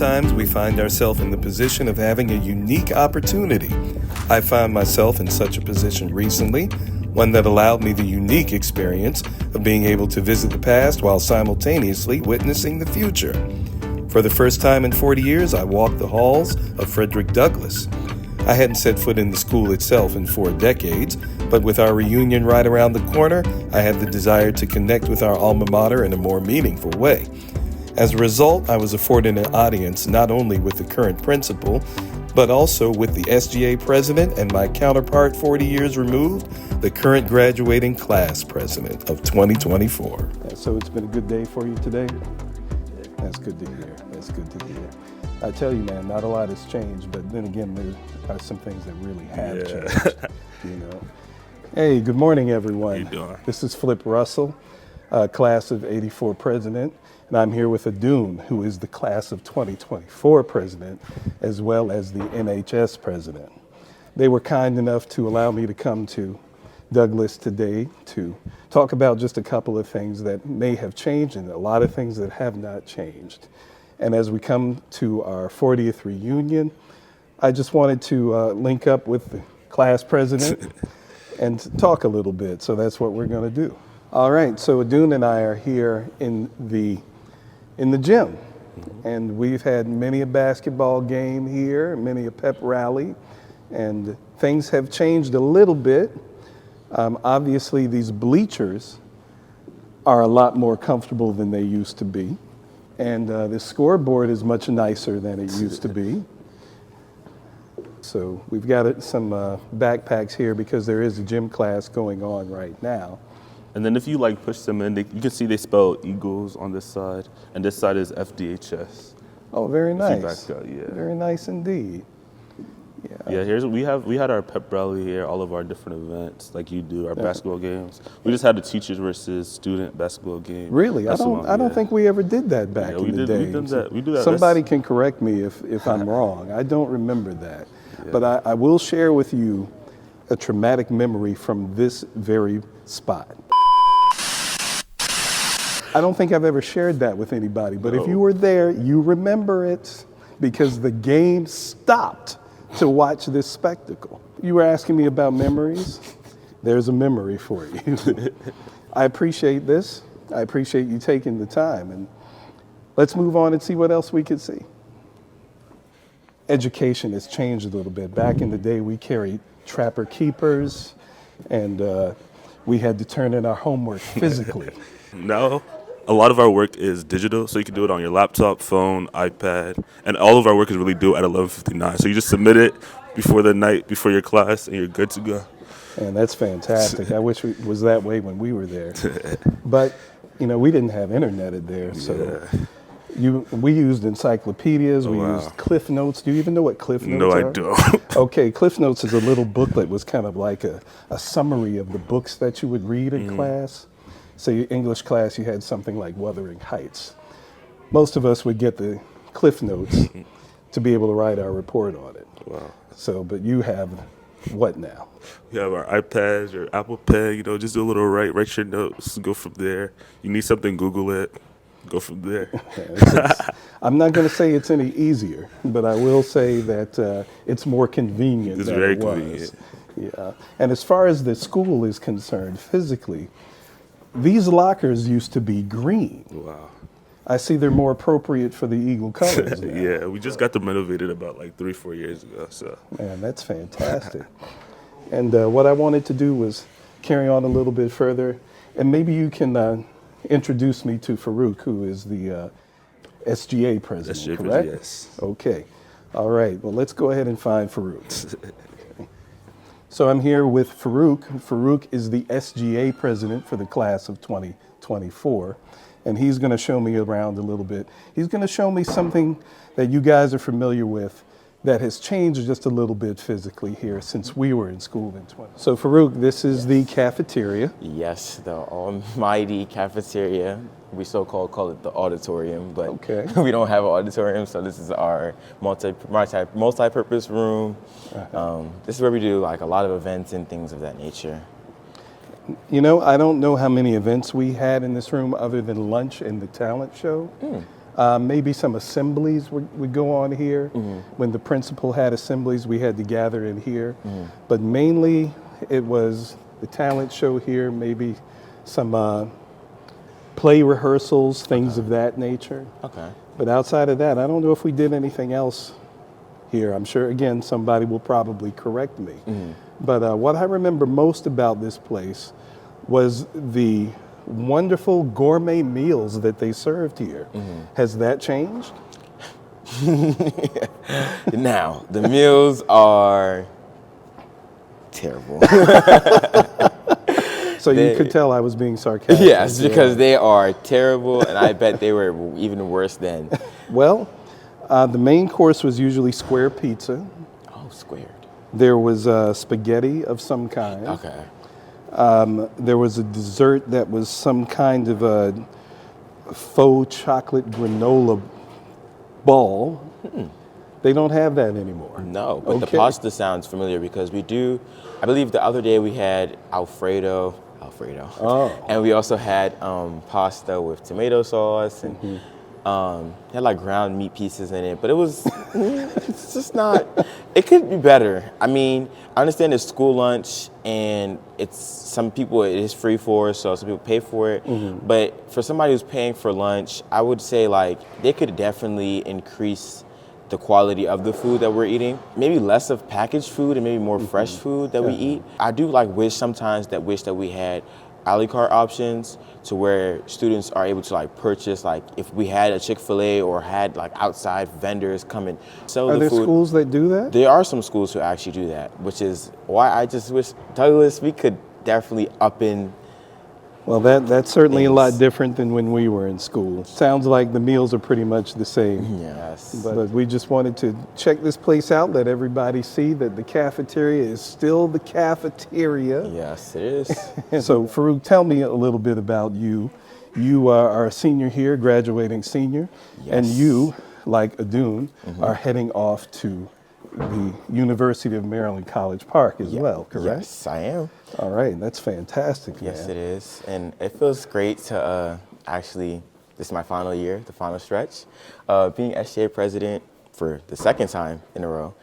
Sometimes we find ourselves in the position of having a unique opportunity. I found myself in such a position recently, one that allowed me the unique experience of being able to visit the past while simultaneously witnessing the future. For the first time in 40 years, I walked the halls of Frederick Douglass. I hadn't set foot in the school itself in 4 decades, but with our reunion right around the corner, I had the desire to connect with our alma mater in a more meaningful way. As a result, I was afforded an audience not only with the current principal, but also with the SGA president and my counterpart 40 years removed, the current graduating class president of 2024. So it's been a good day for you today? That's good to hear. That's good to hear. I tell you, man, not a lot has changed, but then again, there are some things that really have changed, you know. Hey, good morning, everyone. How you doing? This is Flip Russell, class of '84 president, and I'm here with Adun, who is the class of 2024 president, as well as the NHS president. They were kind enough to allow me to come to Douglass today to talk about just a couple of things that may have changed and a lot of things that have not changed. And as we come to our 40th reunion, I just wanted to link up with the class president and talk a little bit. So that's what we're going to do. All right. So Adun and I are here in the gym, and we've had many a basketball game here, many a pep rally, and things have changed a little bit. Obviously, these bleachers are a lot more comfortable than they used to be. And the scoreboard is much nicer than it used to be. So we've got some backpacks here because there is a gym class going on right now. And then if you push them in, you can see they spell Eagles on this side, and this side is FDHS. Oh, very nice. Back up, yeah. Very nice indeed. Yeah, we had our pep rally here, all of our different events, like you do, our basketball games. We just had a teachers versus student basketball game. Really? I don't think we ever did that back in the day. We do that. Somebody can correct me if I'm wrong. I don't remember that. Yeah. But I will share with you a traumatic memory from this very spot. I don't think I've ever shared that with anybody, but if you were there, you remember it because the game stopped to watch this spectacle. You were asking me about memories. There's a memory for you. I appreciate this. I appreciate you taking the time, and let's move on and see what else we could see. Education has changed a little bit. Back in the day, we carried trapper keepers, and we had to turn in our homework physically. No. A lot of our work is digital, so you can do it on your laptop, phone, iPad, and all of our work is really due at 11:59. So you just submit it before the night, before your class, and you're good to go. And that's fantastic. I wish it was that way when we were there. But, we didn't have internet there, so we used encyclopedias, we used Cliff Notes. Do you even know what Cliff Notes are? No, I don't. Okay, Cliff Notes is a little booklet, was kind of like a summary of the books that you would read in class. So your English class, you had something like Wuthering Heights. Most of us would get the Cliff Notes to be able to write our report on it. Wow. So, but you have what now? We have our iPads, your Apple Pen, just do a little write your notes, go from there. You need something, Google it, go from there. I'm not going to say it's any easier, but I will say that it's more convenient it's than very it was. Convenient. Yeah. And as far as the school is concerned, physically, these lockers used to be green. Wow. I see they're more appropriate for the Eagle colors now. Yeah, we just got them renovated about 3-4 years ago. So. Man, that's fantastic. And what I wanted to do was carry on a little bit further, and maybe you can introduce me to Farouk, who is the SGA president, correct? Yes. Okay. All right. Well, let's go ahead and find Farouk. So I'm here with Farouk. Farouk is the SGA president for the class of 2024, and he's going to show me around a little bit. He's going to show me something that you guys are familiar with that has changed just a little bit physically here since we were in school in 20. So Farouk, this is the cafeteria. Yes, the almighty cafeteria. We so-called call it the auditorium, but we don't have an auditorium, so this is our multi-purpose room. This is where we do a lot of events and things of that nature. I don't know how many events we had in this room other than lunch and the talent show. Maybe some assemblies would go on here. When the principal had assemblies, we had to gather in here. But mainly it was the talent show here, maybe some play rehearsals, things of that nature. Okay. But outside of that, I don't know if we did anything else here. I'm sure, again, somebody will probably correct me. But what I remember most about this place was the wonderful gourmet meals that they served here. Has that changed? Now, the meals are terrible. So you could tell I was being sarcastic. Yes, because they are terrible, and I bet they were even worse then. Well, the main course was usually square pizza. Oh, squared. There was spaghetti of some kind. Okay. There was a dessert that was some kind of a faux chocolate granola ball. They don't have that anymore. No, but the pasta sounds familiar because we do, I believe the other day we had Alfredo. Oh. And we also had pasta with tomato sauce and had like ground meat pieces in it, but it was, it's just not, it could be better. I mean, I understand it's school lunch and it's, some people it is free for, so some people pay for it. But for somebody who's paying for lunch, I would say like they could definitely increase the quality of the food that we're eating. Maybe less of packaged food and maybe more fresh food that we eat. I do like wish that we had a la carte options to where students are able to like purchase, like if we had a Chick-fil-A or had like outside vendors come and sell the food. Are there schools that do that? There are some schools who actually do that, which is why I just wish, Douglas, we could definitely up in. Well, that's certainly a lot different than when we were in school. Sounds like the meals are pretty much the same. Yes. But we just wanted to check this place out, let everybody see that the cafeteria is still the cafeteria. Yes, it is. So, Farouk, tell me a little bit about you. You are a senior here, graduating senior, and you, like Adun, are heading off to the University of Maryland College Park as well, correct? Yes, I am. All right, that's fantastic. Yes, man. it is. And it feels great to actually, this is my final year, the final stretch, being SGA president for the second time in a row.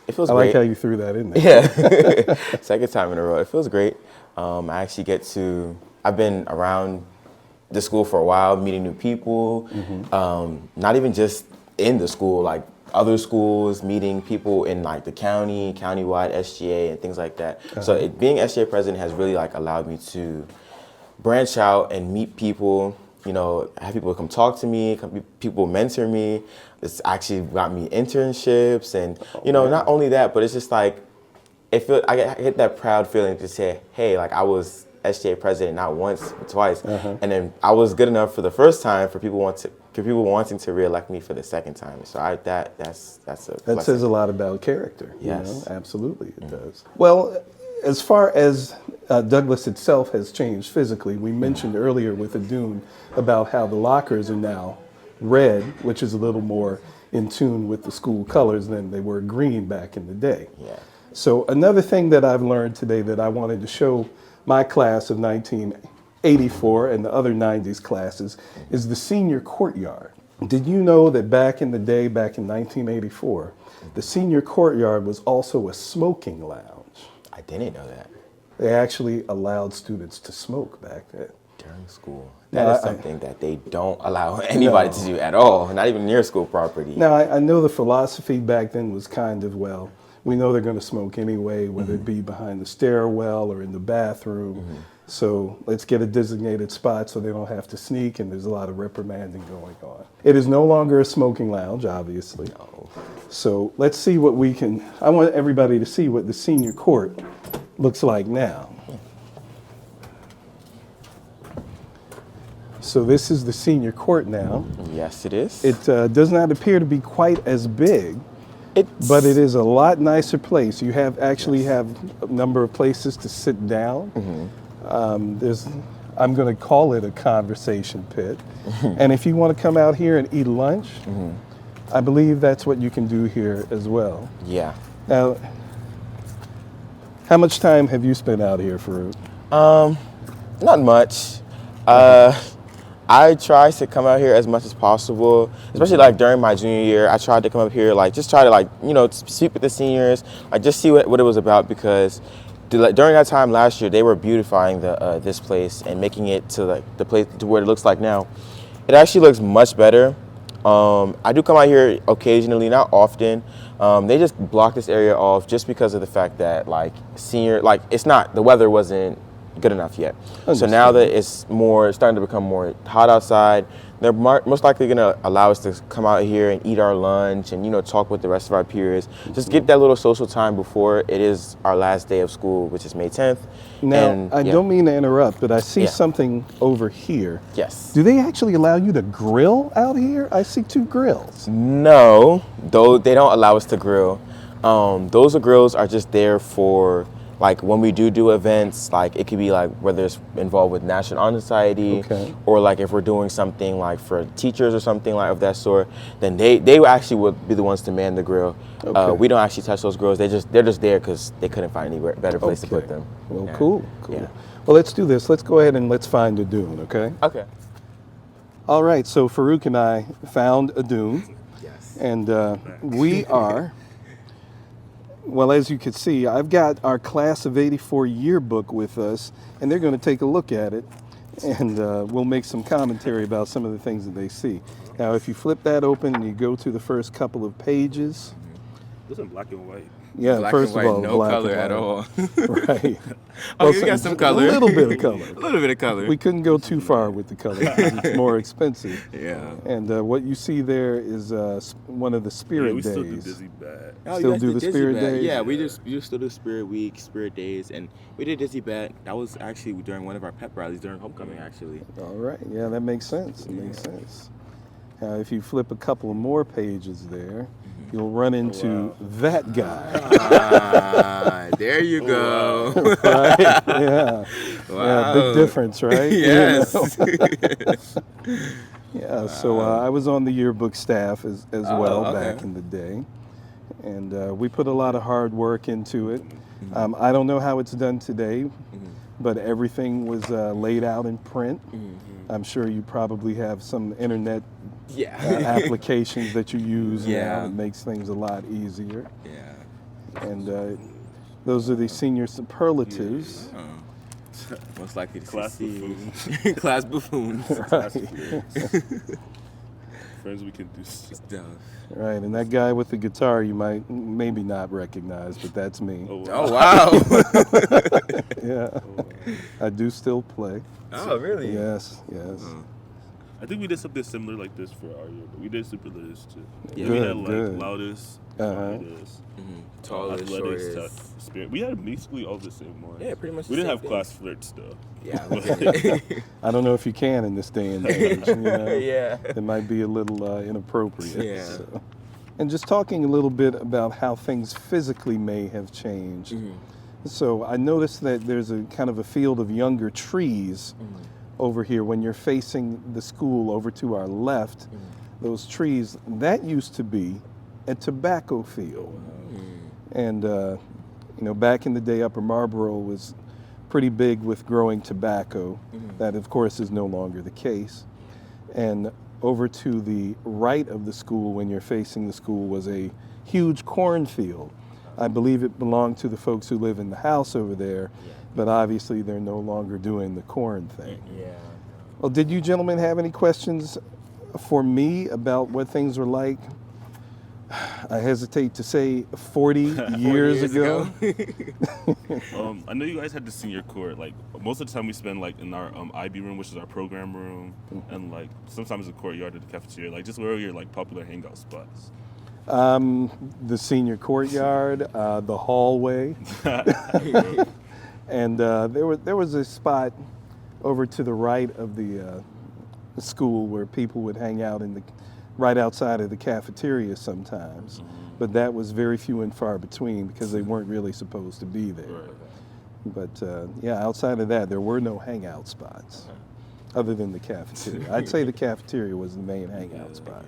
It feels great. I like how you threw that in there. Yeah, second time in a row. It feels great. I actually get to, I've been around the school for a while, meeting new people, not even just in the school, like other schools, meeting people in like the county, countywide SGA and things like that. So being SGA president has really like allowed me to branch out and meet people, you know, have people come talk to me, people mentor me. It's actually got me internships and, you know, not only that, but it's just like, I get that proud feeling to say, hey, like I was SGA president not once, but twice. And then I was good enough for the first time for people wanting to reelect me for the second time. So that's a That blessing. says a lot about character. Yes. You know? Absolutely, it does. Well, as far as Douglas itself has changed physically, we mentioned earlier with Adun about how the lockers are now red, which is a little more in tune with the school colors than they were green back in the day. Yeah. So another thing that I've learned today that I wanted to show my class of 1984 and the other 90s classes is the senior courtyard. Did you know that back in the day, back in 1984, the senior courtyard was also a smoking lounge? I didn't know that. They actually allowed students to smoke back then. During school. That is something that they don't allow anybody to do at all, not even near school property. Now, I know the philosophy back then was kind of, well, we know they're going to smoke anyway, whether it be behind the stairwell or in the bathroom. So let's get a designated spot so they don't have to sneak, and there's a lot of reprimanding going on. It is no longer a smoking lounge, obviously. No. So let's see what we can, I want everybody to see what the senior court looks like now. So this is the senior court now. Yes, it is. It does not appear to be quite as big, but it is a lot nicer place. You have actually have a number of places to sit down. I'm going to call it a conversation pit. And if you want to come out here and eat lunch, I believe that's what you can do here as well. Yeah. Now, how much time have you spent out here, Farouk? Not much. I try to come out here as much as possible, especially like during my junior year. I tried to come up here, like just try to like, you know, speak with the seniors, like just see what it was about, because during that time last year, they were beautifying this place and making it to like the place to where it looks like now. It actually looks much better. I do come out here occasionally, not often. They just blocked this area off just because of the fact that like the weather wasn't good enough yet. So now that it's starting to become more hot outside, they're most likely going to allow us to come out here and eat our lunch and, you know, talk with the rest of our peers. Just get that little social time before it is our last day of school, which is May 10th. Now, I don't mean to interrupt, but I see something over here. Yes. Do they actually allow you to grill out here? I see 2 grills. No, though they don't allow us to grill. Those grills are just there for like when we do events, like it could be like whether it's involved with National Honor Society, or like if we're doing something like for teachers or something like of that sort, then they actually would be the ones to man the grill. We don't actually touch those grills. They're just there because they couldn't find any better place to put them. Well, cool. Yeah. Well, let's do this. Let's go ahead and let's find a dune, okay? Okay. All right, so Farouk and I found a dune. Yes. And we are, well, as you can see, I've got our class of '84 yearbook with us, and they're going to take a look at it, and we'll make some commentary about some of the things that they see. Now, if you flip that open and you go to the first couple of pages. This is black and white. Yeah, black first and white, of all, no black color and at all. Right. Oh, you got some color. A little bit of color. A little bit of color. We couldn't go too far with the color. It's more expensive. Yeah. And what you see there is one of the Spirit we Days. still do Dizzy Bat. Still do the Spirit Days? Yeah, we still do Spirit Week, Spirit Days, and we did Dizzy Bat. That was actually during one of our pep rallies during homecoming, actually. All right. Yeah, that makes sense. It makes sense. If you flip a couple of more pages there, you'll run into that guy. There you go. Right? Yeah. Wow. Yeah, big difference, right? Yes. Yeah, so I was on the yearbook staff as well back in the day. And we put a lot of hard work into it. I don't know how it's done today, but everything was laid out in print. I'm sure you probably have some internet applications that you use now. It makes things a lot easier. Yeah. And those are the senior superlatives. Most likely to Class succeed. Class buffoons. Right. Friends we can do stuff. Right, and that guy with the guitar you might maybe not recognize, but that's me. Oh, wow. Yeah. Oh, wow. I do still play. Oh, really? Yes. I think we did something similar like this for our year, but we did superlatives too. Yeah. We had Good. loudest, Tallest, athletics, shortest. spirit. We had basically all the same ones. Yeah, pretty much We the didn't same have thing. class flirts though. Yeah. I don't know if you can in this day and age. You know? Yeah. It might be a little inappropriate. Yeah. So. And just talking a little bit about how things physically may have changed. So I noticed that there's a kind of a field of younger trees over here when you're facing the school over to our left. Those trees, that used to be a tobacco field. And, back in the day, Upper Marlboro was pretty big with growing tobacco. That, of course, is no longer the case. And over to the right of the school, when you're facing the school, was a huge cornfield. I believe it belonged to the folks who live in the house over there, but obviously they're no longer doing the corn thing. Yeah. Well, did you gentlemen have any questions for me about what things were like? I hesitate to say 40 years ago. I know you guys had the senior court. Like most of the time we spend like in our IB room, which is our program room, and like sometimes the courtyard or the cafeteria. Like just where are your like popular hangout spots? The senior courtyard, the hallway, and there was a spot over to the right of the school where people would hang out right outside of the cafeteria sometimes, but that was very few and far between because they weren't really supposed to be there. But outside of that, there were no hangout spots other than the cafeteria. I'd say the cafeteria was the main hangout spot.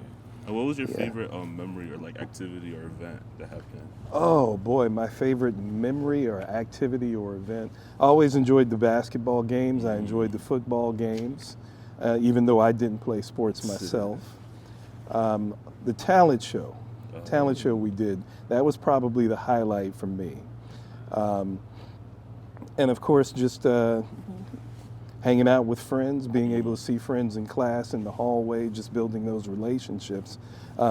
And what was your favorite memory or like activity or event that happened? Oh boy, my favorite memory or activity or event. I always enjoyed the basketball games. I enjoyed the football games. even though I didn't play sports myself. The talent show we did, that was probably the highlight for me. And of course, just hanging out with friends, being able to see friends in class, in the hallway, just building those relationships,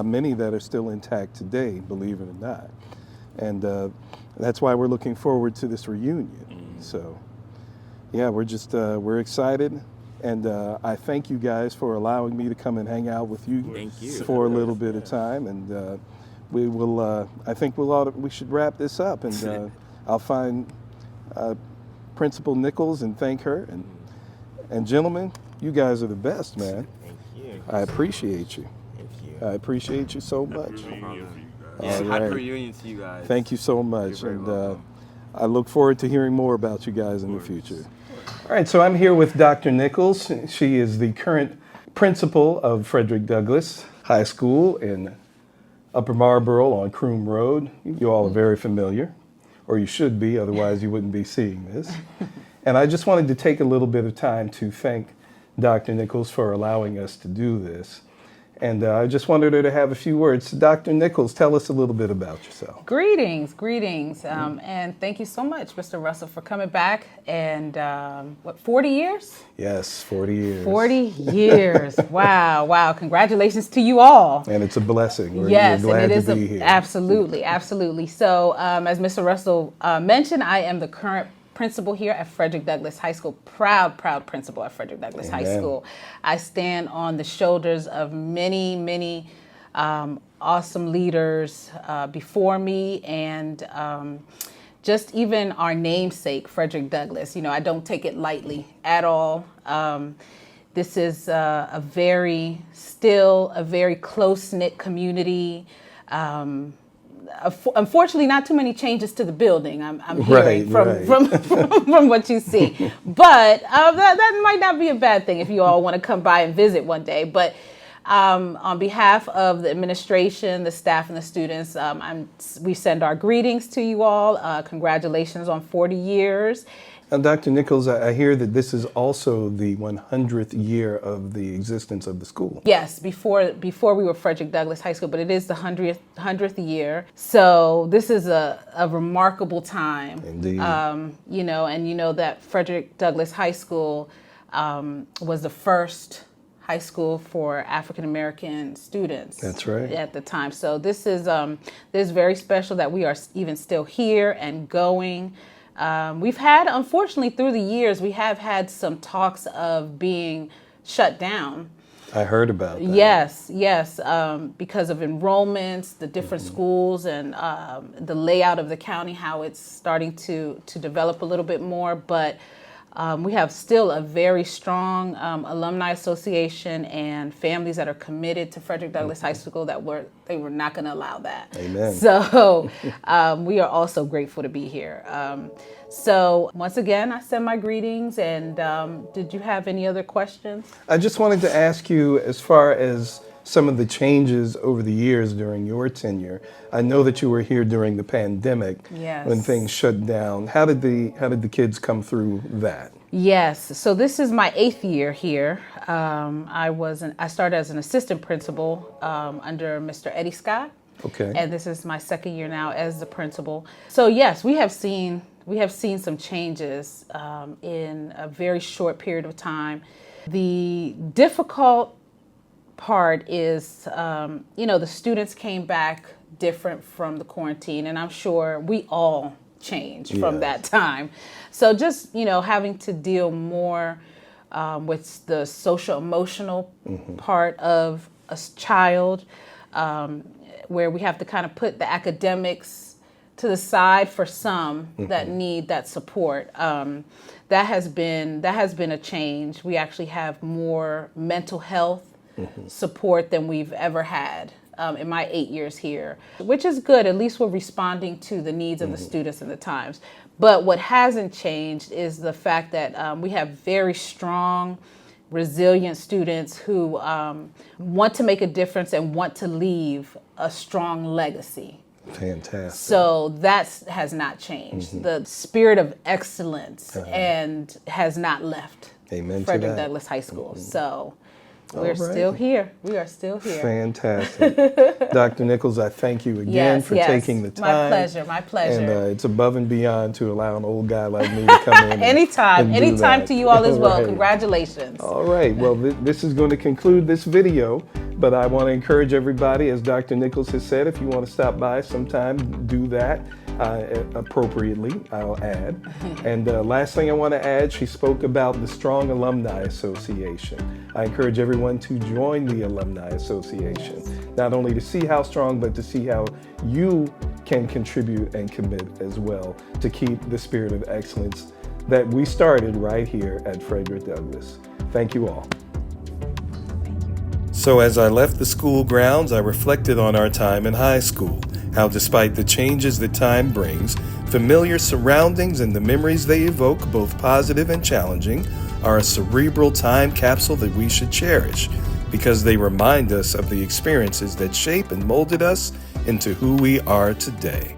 many that are still intact today, believe it or not. And that's why we're looking forward to this reunion. So, yeah, we're excited. And I thank you guys for allowing me to come and hang out with you, for a little bit of time. And we will, I think we should wrap this up. And I'll find Principal Nichols and thank her. And gentlemen, you guys are the best, man. Thank you. I appreciate you. Thank you. I appreciate you so much. Yeah, All happy right. reunion to you guys. Thank you so much. You're very And welcome. I look forward to hearing more about you guys in the future. All right, so I'm here with Dr. Nichols. She is the current principal of Frederick Douglass High School in Upper Marlboro on Croom Road. You all are very familiar, or you should be, otherwise you wouldn't be seeing this. And I just wanted to take a little bit of time to thank Dr. Nichols for allowing us to do this. And I just wanted her to have a few words. Dr. Nichols, tell us a little bit about yourself. Greetings. And thank you so much, Mr. Russell, for coming back. And 40 years? Yes, 40 years. 40 years. Wow. Congratulations to you all. And it's a blessing. We're Yes, glad and it is to be here. Absolutely. So, as Mr. Russell mentioned, I am the current principal here at Frederick Douglass High School, proud principal at Frederick Douglass High School. I stand on the shoulders of many awesome leaders before me, and just even our namesake, Frederick Douglass. You know, I don't take it lightly at all. This is a very close-knit community. Unfortunately, not too many changes to the building. I'm hearing from what you see, but that might not be a bad thing if you all want to come by and visit one day. But on behalf of the administration, the staff, and the students, we send our greetings to you all. Congratulations on 40 years. Now, Dr. Nichols, I hear that this is also the 100th year of the existence of the school. Yes, before we were Frederick Douglass High School, but it is the 100th year. So this is a remarkable time. Indeed. You know that Frederick Douglass High School was the first high school for African American students. That's right. At the time. So this is very special that we are even still here and going. We've had, unfortunately, through the years, we have had some talks of being shut down. I heard about that. Yes, because of enrollments, the different schools, and the layout of the county, how it's starting to develop a little bit more. But we have still a very strong alumni association and families that are committed to Frederick Douglass High School they were not going to allow that. Amen. So we are also grateful to be here. So once again, I send my greetings. And did you have any other questions? I just wanted to ask you, as far as some of the changes over the years during your tenure. I know that you were here during the pandemic. Yes. When things shut down. How did the kids come through that? Yes. So this is my 8th year here. I started as an assistant principal under Mr. Eddie Scott. Okay. And this is my 2nd year now as the principal. So yes, we have seen some changes in a very short period of time. The difficult part is, the students came back different from the quarantine, and I'm sure we all changed from that time. So just, having to deal more with the social emotional part of a child, where we have to kind of put the academics to the side for some that need that support. That has been a change. We actually have more mental health support than we've ever had in my 8 years here, which is good. At least we're responding to the needs of the students and the times. But what hasn't changed is the fact that we have very strong, resilient students who want to make a difference and want to leave a strong legacy. Fantastic. So that has not changed. The spirit of excellence and has not left Amen Frederick to that. Douglass High School. So we're right. still here. We are still here. Fantastic. Dr. Nichols, I thank you again for taking the time. My pleasure. My pleasure. And it's above and beyond to allow an old guy like me to come in. Anytime Anytime to you all as well. Right. Congratulations. All right. Well, this is going to conclude this video, but I want to encourage everybody, as Dr. Nichols has said, if you want to stop by sometime, do that appropriately, I'll add. And last thing I want to add, she spoke about the Strong Alumni Association. I encourage everyone to join the Alumni Association, not only to see how strong, but to see how you can contribute and commit as well to keep the spirit of excellence that we started right here at Frederick Douglass. Thank you all. So as I left the school grounds, I reflected on our time in high school, how despite the changes that time brings, familiar surroundings and the memories they evoke, both positive and challenging, are a cerebral time capsule that we should cherish because they remind us of the experiences that shape and molded us into who we are today.